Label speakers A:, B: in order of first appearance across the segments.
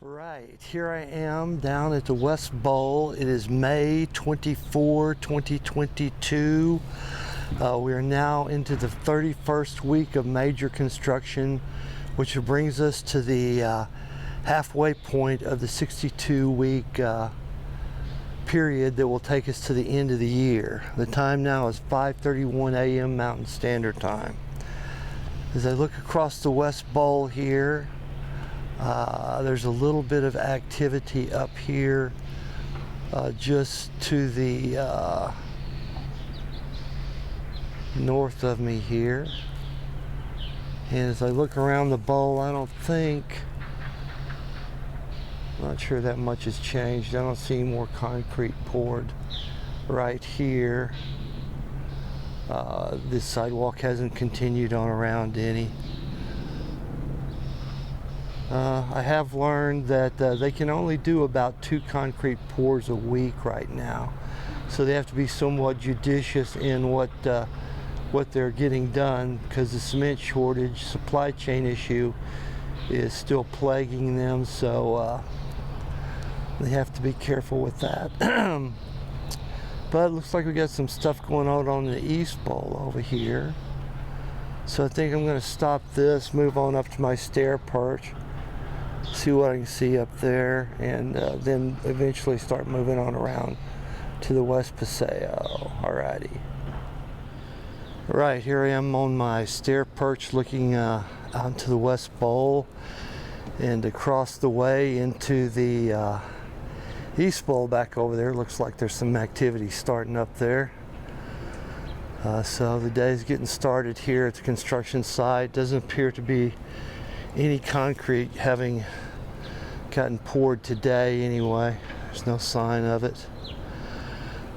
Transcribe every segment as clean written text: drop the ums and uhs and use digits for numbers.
A: Right, here I am down at the West Bowl. It is May 24, 2022. We are now into the 31st week of major construction, which brings us to the halfway point of the 62-week period that will take us to the end of the year. The time now is 5:31 a.m. Mountain Standard Time. As I look across the West Bowl here, there's a little bit of activity up here just to the north of me here. And as I look around the bowl, I'm not sure that much has changed. I don't see any more concrete poured right here. This sidewalk hasn't continued on around any. I have learned that they can only do about 2 concrete pours a week right now, so they have to be somewhat judicious in what they're getting done, because the cement shortage, supply chain issue is still plaguing them, so they have to be careful with that. But it looks like we got some stuff going on the East Bowl over here, so I think I'm going to stop this, move on up to my Stair perch, see what I can see up there, and then eventually start moving on around to the West Paseo. Alrighty. Right, here I am on my Stair perch looking out to the West Bowl, and across the way into the East Bowl back over there. Looks like there's some activity starting up there. So the day's getting started here at the construction site. Doesn't appear to be any concrete having gotten poured today anyway. There's no sign of it.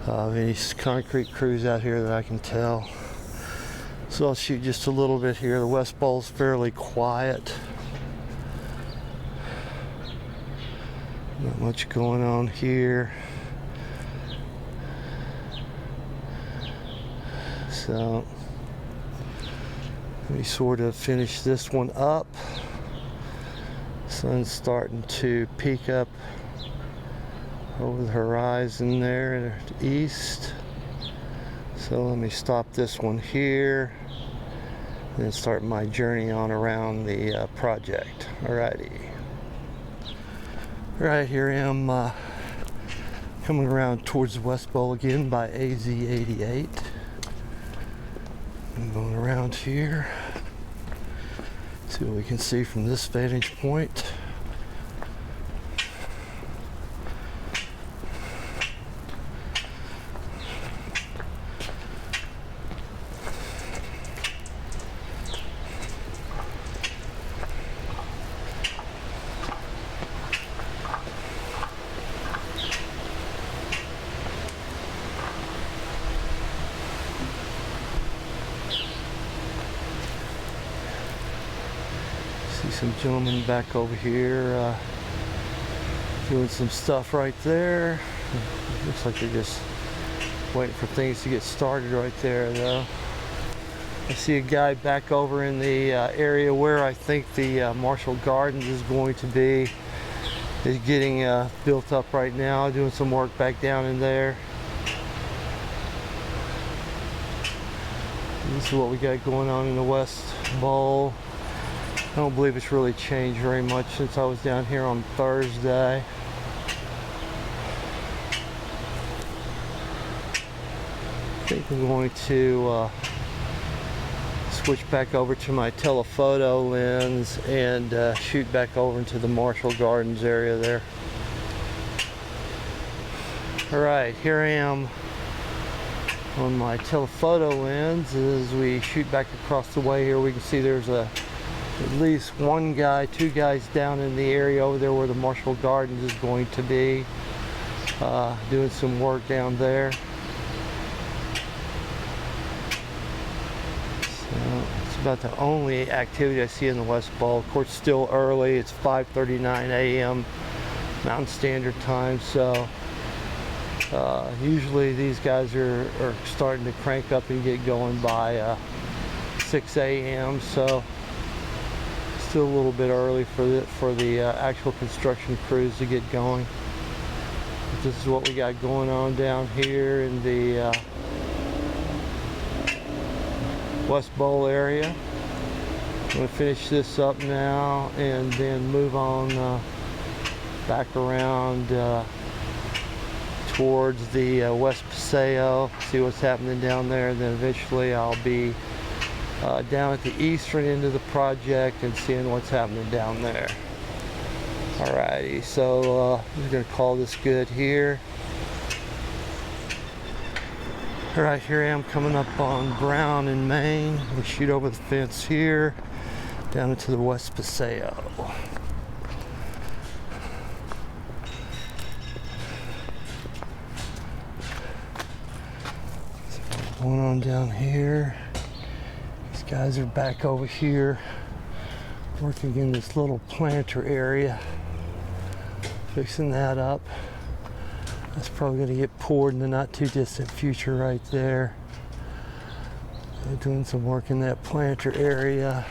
A: Any concrete crews out here that I can tell. So I'll shoot just a little bit here. The West Bowl's fairly quiet. Not much going on here. So let me sort of finish this one up. Sun's starting to peek up over the horizon there to the east. So let me stop this one here and then start my journey on around the project. Alrighty. Right, here I am coming around towards the West Bowl again by AZ88. I'm going around here. See what we can see from this vantage point. Some gentlemen back over here doing some stuff right there. Looks like they're just waiting for things to get started right there though. I see a guy back over in the area where I think the Marshall Gardens is going to be. Is getting built up right now, doing some work back down in there. This is what we got going on in the West Bowl. I don't believe it's really changed very much since I was down here on Thursday. I think I'm going to switch back over to my telephoto lens and shoot back over into the Marshall Gardens area there. Alright, here I am on my telephoto lens. As we shoot back across the way here, we can see there's at least one guy, 2 guys down in the area over there where the Marshall Gardens is going to be, doing some work down there. So it's about the only activity I see in the West Bowl. Of course, still early. It's 5:39 a.m. Mountain Standard Time, so usually these guys are starting to crank up and get going by 6 a.m. So still a little bit early for the actual construction crews to get going. But this is what we got going on down here in the West Bowl area. I'm going to finish this up now and then move on back around towards the West Paseo, see what's happening down there, and then eventually I'll be down at the eastern end of the project and seeing what's happening down there. Alrighty, so I'm just going to call this good here. Alright, here I am coming up on Brown in Maine. We shoot over the fence here down into the West Paseo. So what's going on down here? These guys are back over here working in this little planter area, fixing that up. That's probably going to get poured in the not too distant future right there. They're doing some work in that planter area.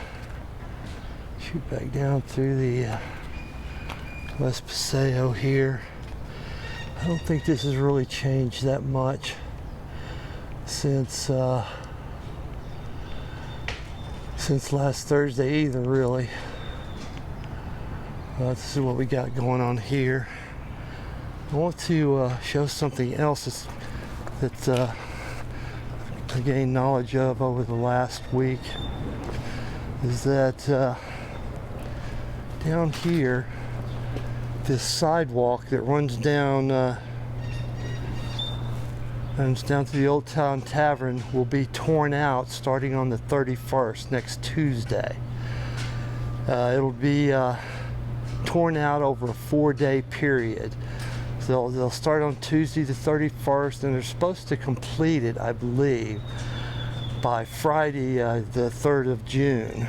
A: Shoot back down through the West Paseo here. I don't think this has really changed that much since last Thursday either, really. This is what we got going on here. I want to show something else that I gained knowledge of over the last week. Is that down here, this sidewalk that runs down to the Old Town Tavern will be torn out starting on the 31st, next Tuesday. It'll be torn out over a 4-day period. So they'll start on Tuesday the 31st, and they're supposed to complete it, I believe, by Friday the 3rd of June.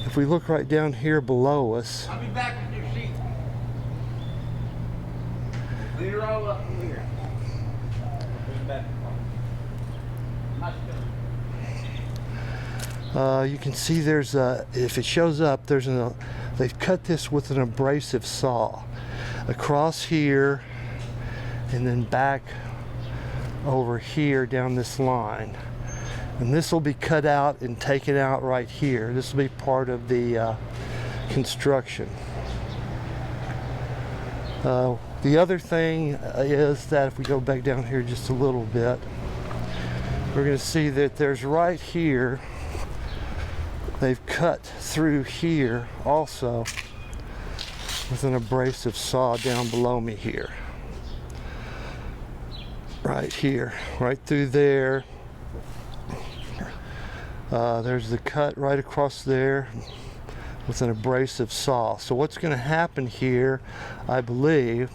A: If we look right down here below us,
B: I'll be back with your sheet. Clear all up from here.
A: you can see there's if it shows up, they've cut this with an abrasive saw across here and then back over here down this line, and this will be cut out and taken out right here. This will be part of the construction. The other thing is that if we go back down here just a little bit, we're going to see that there's right here, they've cut through here also with an abrasive saw down below me here. Right here, right through there. There's the cut right across there with an abrasive saw. So what's going to happen here, I believe,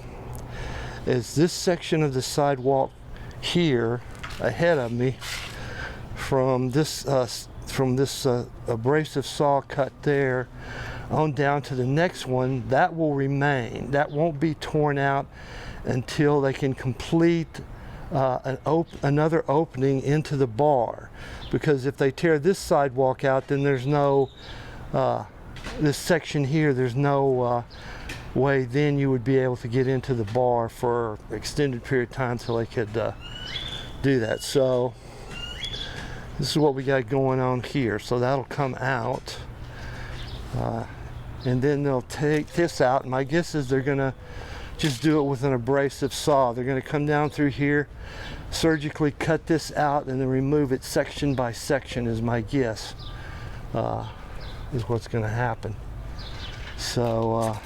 A: is this section of the sidewalk here ahead of me, from this abrasive saw cut there on down to the next one, that will remain. That won't be torn out until they can complete another opening into the bar, because if they tear this sidewalk out, then there's no this section here, there's no way then you would be able to get into the bar for an extended period of time till they could do that. So this is what we got going on here. So that'll come out, and then they'll take this out. My guess is they're gonna just do it with an abrasive saw. They're gonna come down through here, surgically cut this out, and then remove it section by section, is my guess, is what's gonna happen. So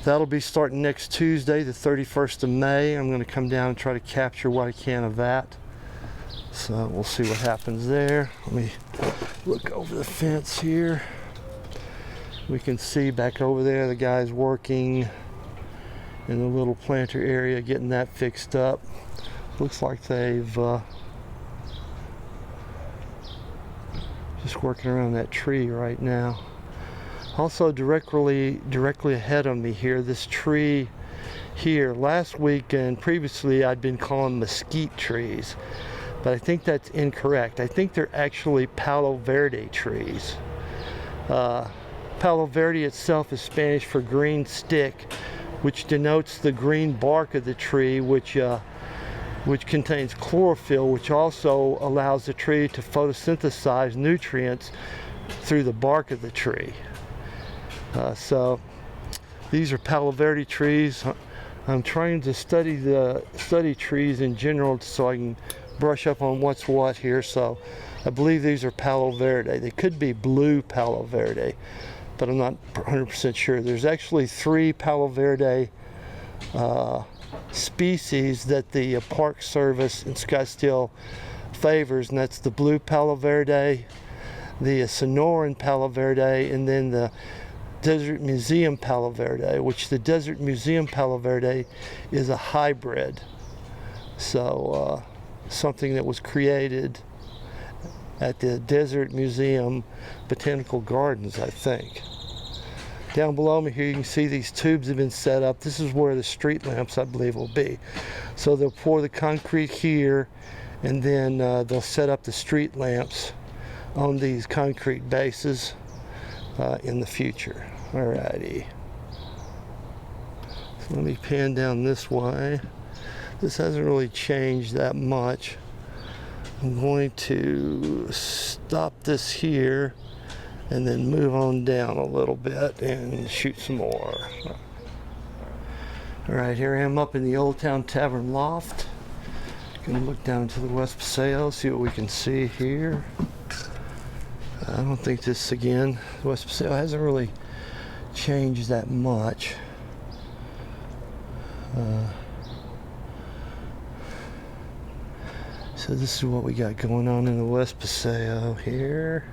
A: that'll be starting next Tuesday, the 31st of May. I'm gonna come down and try to capture what I can of that. So we'll see what happens there. Let me look over the fence here. We can see back over there the guys working in the little planter area, getting that fixed up. Looks like they've just working around that tree right now. Also directly ahead of me here, this tree here, last week and previously I'd been calling mesquite trees, but I think that's incorrect. I think they're actually Palo Verde trees. Palo Verde itself is Spanish for green stick, which denotes the green bark of the tree, which contains chlorophyll, which also allows the tree to photosynthesize nutrients through the bark of the tree. So these are Palo Verde trees. I'm trying to study trees in general so I can brush up on what's what here. So I believe these are Palo Verde. They could be blue Palo Verde, but I'm not 100% sure. There's actually 3 Palo Verde species that the Park Service in Scottsdale favors, and that's the blue Palo Verde, the Sonoran Palo Verde, and then the Desert Museum Palo Verde, which the Desert Museum Palo Verde is a hybrid. So something that was created at the Desert Museum Botanical Gardens, I think. Down below me here you can see these tubes have been set up. This is where the street lamps, I believe, will be. So they'll pour the concrete here, and then they'll set up the street lamps on these concrete bases in the future. Alrighty. So let me pan down this way. This hasn't really changed that much. I'm going to stop this here and then move on down a little bit and shoot some more. Alright, here I am up in the Old Town Tavern Loft. Gonna look down to the West Paseo, see what we can see here. I don't think this, again, West Paseo hasn't really changed that much. So this is what we got going on in the West Paseo here.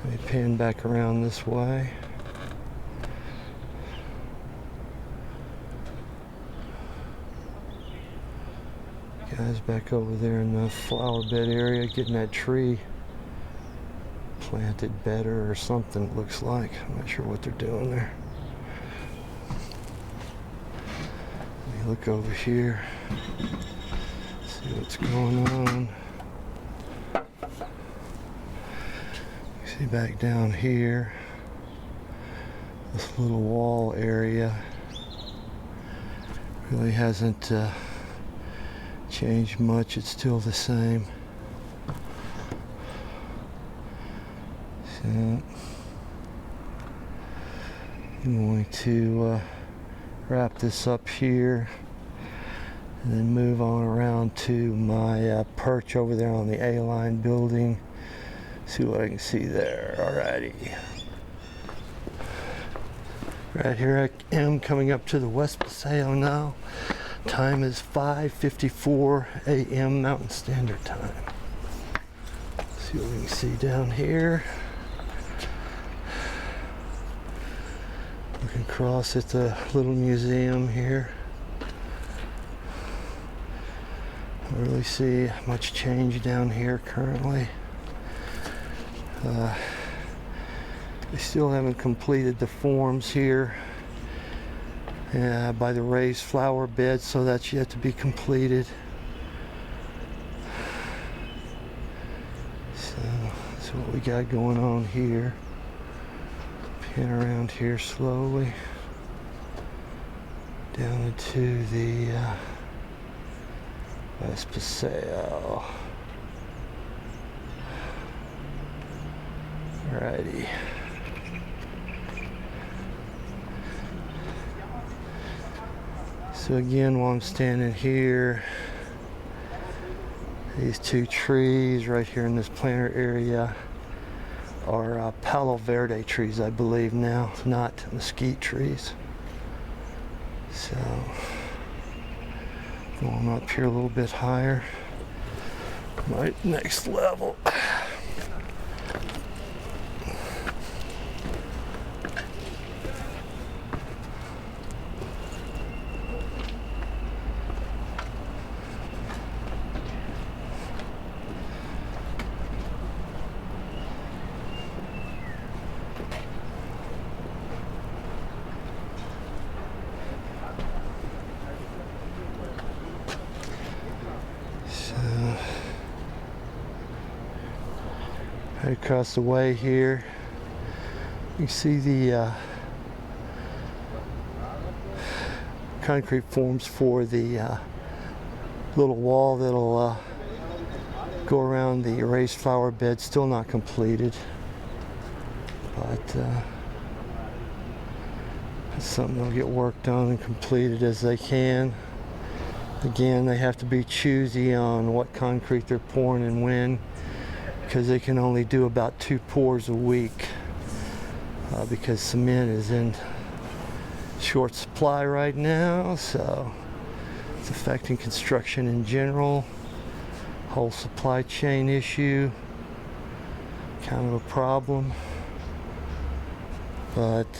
A: Let me pan back around this way. Guys back over there in the flower bed area getting that tree planted better or something, it looks like. I'm not sure what they're doing there. Let me look over here, see what's going on. See back down here, this little wall area really hasn't changed much. It's still the same. So I'm going to wrap this up here and then move on around to my perch over there on the A-line building. See what I can see there. Alrighty. Right here I am coming up to the West Paseo now. Time is 5:54 a.m. Mountain Standard Time. See what we can see down here. Looking across at the little museum here. Don't really see much change down here currently. They still haven't completed the forms here by the raised flower bed, so that's yet to be completed. So that's what we got going on here. Pan around here slowly down into the West Paseo. Alrighty. So again, while I'm standing here, these 2 trees right here in this planter area are Palo Verde trees, I believe now, not mesquite trees. So, going up here a little bit higher, my next level. Right across the way here, you see the concrete forms for the little wall that'll go around the raised flower bed. Still not completed, but it's something that'll get worked on and completed as they can. Again, they have to be choosy on what concrete they're pouring and when, because they can only do about 2 pours a week because cement is in short supply right now, so it's affecting construction in general. Whole supply chain issue, kind of a problem. But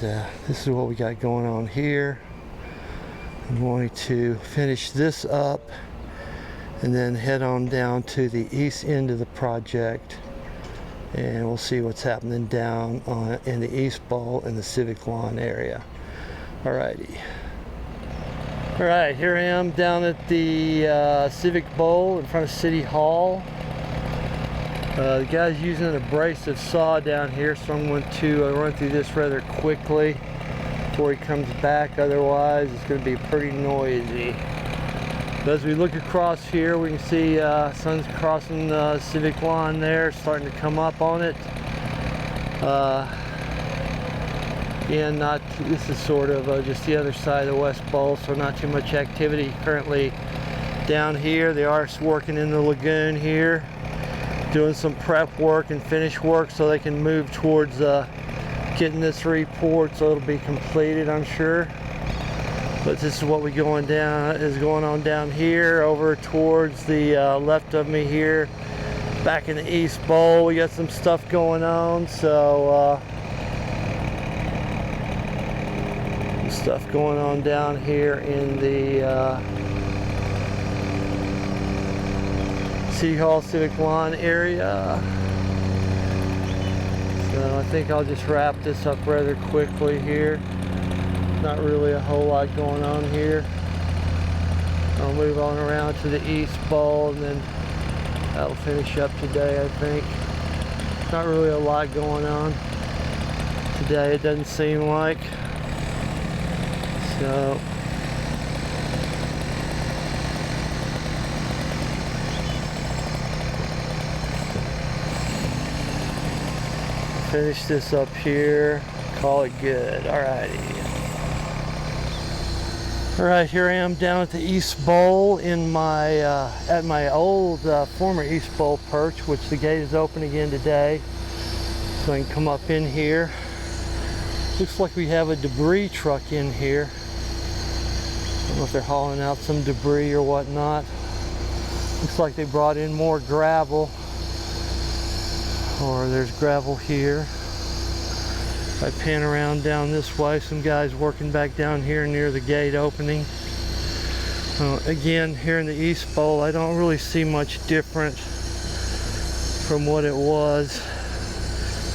A: this is what we got going on here. I'm going to finish this up and then head on down to the east end of the project, and we'll see what's happening down in the East Bowl in the Civic Lawn area. Alrighty. Alright, here I am down at the Civic Bowl in front of City Hall. The guy's using an abrasive saw down here, so I'm going to run through this rather quickly before he comes back. Otherwise, it's going to be pretty noisy. But as we look across here, we can see sun's crossing the Civic Lawn there, starting to come up on it. Again, this is sort of just the other side of the West Bowl, so not too much activity currently down here. They are working in the lagoon here, doing some prep work and finish work so they can move towards getting this repoured, so it'll be completed, I'm sure. But this is what going on down here, over towards the left of me here, back in the East Bowl. We got some stuff going on, so stuff going on down here in the City Hall Civic Lawn area. So I think I'll just wrap this up rather quickly here. Not really a whole lot going on here. I'll move on around to the East Bowl, and then that'll finish up today, I think. Not really a lot going on today, it doesn't seem like. So finish this up here, call it good. Alrighty. Alright, here I am down at the East Bowl in my at my old former East Bowl perch, which the gate is open again today, so I can come up in here. Looks like we have a debris truck in here. I don't know if they're hauling out some debris or whatnot. Looks like they brought in more gravel, or there's gravel here. If I pan around down this way, some guys working back down here near the gate opening. Again, here in the East Bowl, I don't really see much different from what it was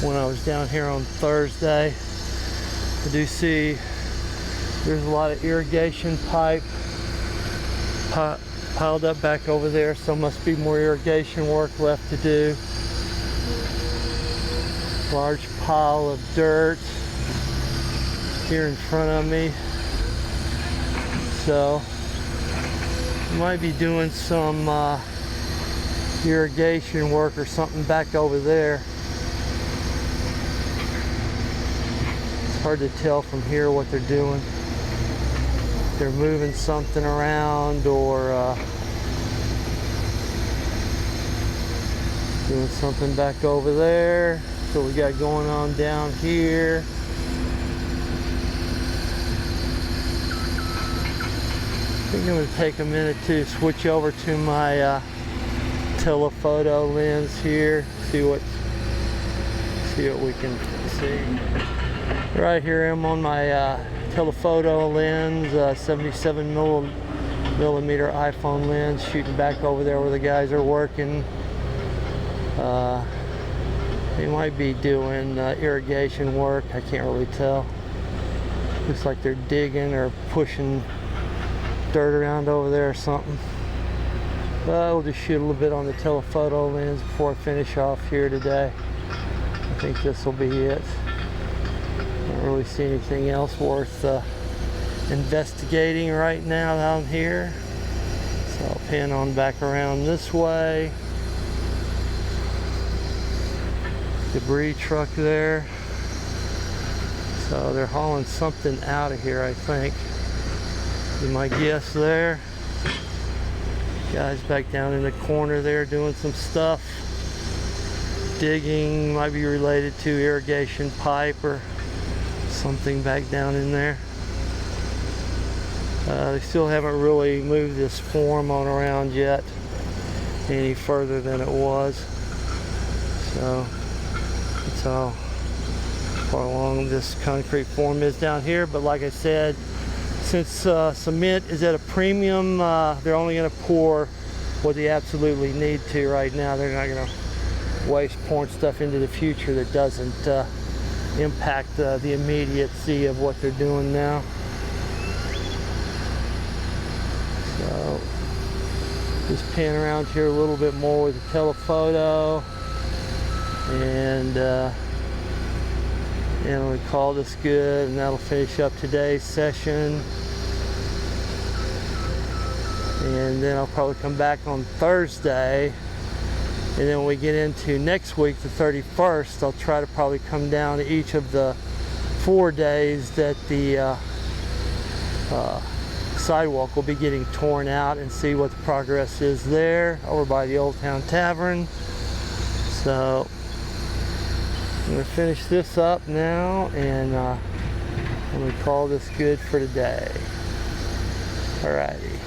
A: when I was down here on Thursday. I do see there's a lot of irrigation pipe piled up back over there, so must be more irrigation work left to do. Large pile of dirt here in front of me, so might be doing some irrigation work or something back over there. It's hard to tell from here what they're doing. They're moving something around, or doing something back over there. So we got going on down here. I think I'm going to take a minute to switch over to my telephoto lens here, see what we can see. Right here I'm on my telephoto lens, 77 millimeter iPhone lens, shooting back over there where the guys are working. They might be doing irrigation work, I can't really tell. Looks like they're digging or pushing dirt around over there or something. But we'll just shoot a little bit on the telephoto lens before I finish off here today. I think this will be it. Don't really see anything else worth investigating right now down here. So I'll pan on back around this way. Debris truck there. So they're hauling something out of here, I think. Be my guess there. Guys back down in the corner there doing some stuff. Digging, might be related to irrigation pipe or something back down in there. They still haven't really moved this form on around yet any further than it was. So that's how far along this concrete form is down here. But like I said, since cement is at a premium, they're only going to pour what they absolutely need to right now. They're not going to waste pouring stuff into the future that doesn't impact the immediacy of what they're doing now. So just pan around here a little bit more with the telephoto, and we call this good, and that'll finish up today's session. And then I'll probably come back on Thursday, and then when we get into next week, the 31st, I'll try to probably come down to each of the 4 days that the sidewalk will be getting torn out and see what the progress is there over by the Old Town Tavern. So I'm going to finish this up now, and I'm going to call this good for today. Alrighty.